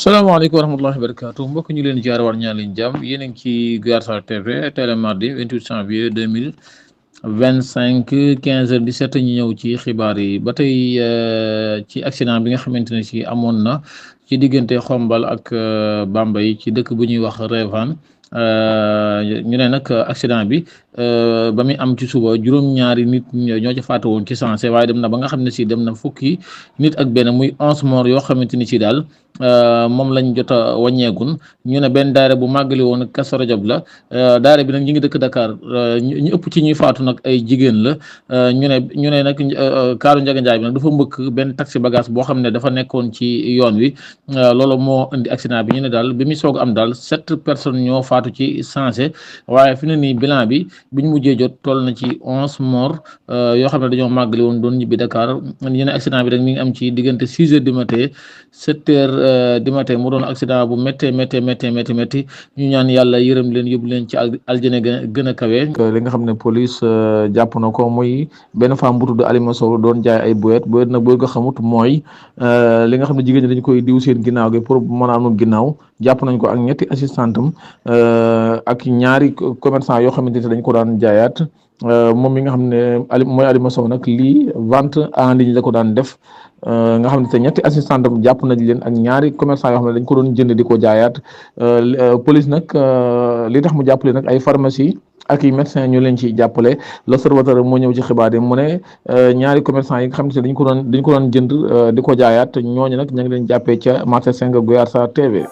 asalaamaaleykum wa rahmatullahi wa barakaatu mbokk ñu leen jaar war ñaan leen jàmm yéen a ngi ci Garsar TV tey la mardi 28 janvier 2025 15h17 ñu ñëw ci xibaar yi ba tey ci accident bi nga xamante ne si amoon na ci diggante Xombal ak Bambey ci dëkk bu ñuy wax Réfane ñu ne nag accident bi ba muy am ci suba juróom-ñaari nit ñoo ci faatu woon ci sensé waaye dem na ba nga xam ne si dem na fukki nit ak benn muy 11 morts yoo xamante ni si daal moom lañ jot a wàññeegun ñu ne benn daara bu màggali woon Kazu Rajab la daara bi nag ñu ngi dëkk Dakar ñu ëpp ci ñuy faatu nag ay jigéen la ñu ne nag kaaru Njaga Njaay bi nag dafa mbëkk benn taxi bagage boo xam ne dafa nekkoon ci yoon wi loolu moo indi accident bi ñu ne daal bi muy soog am daal 7 personnes ñoo faatu ci sensé waaye fi ne nii bilan bi ñu mujjee jot toll na ci 11 morts yoo xam ne dañoo màggali woon doon ñibbi Dakar ñu ne accident bi rek mi ngi am ci diggante 6 heures du matin 7 heures du matin mu doon accident bu méttee métti ñu ñaan yàlla yërëm leen yóbbu leen ci aljana gën a kawe. li nga xam ne police jàpp na ko muy benn femme bu tudd Alima Sow doon jaay ay bouette nag boo ko xamut mooy li nga xam ne jigéen ñi dañ koy diw seen ginnaaw gi pour mën a am ginnaaw jàpp nañ ko ak ñetti assistantam ak ñaari commerçant yoo xamante ne dañ ko daan jaayaat moom mi nga xam ne mooy Alima Sow nag lii vente en ligne la ko daan def. nga xam ne te ñetti assistant am jàpp nañ leen ak ñaari commerçant yoo xam ne dañ ko doon jënd di ko jaayaat police nag li tax mu jàppale nag ay pharmacie ak i médecin ñu leen ci jàppale l'observateur moo ñëw ci xibaar yi mu ne ñaari commerçant yi nga xam ne dañ ko doon jënd di ko jaayaat ñooñu nag ña ngi leen jàppee ca marché 5 Garsar TV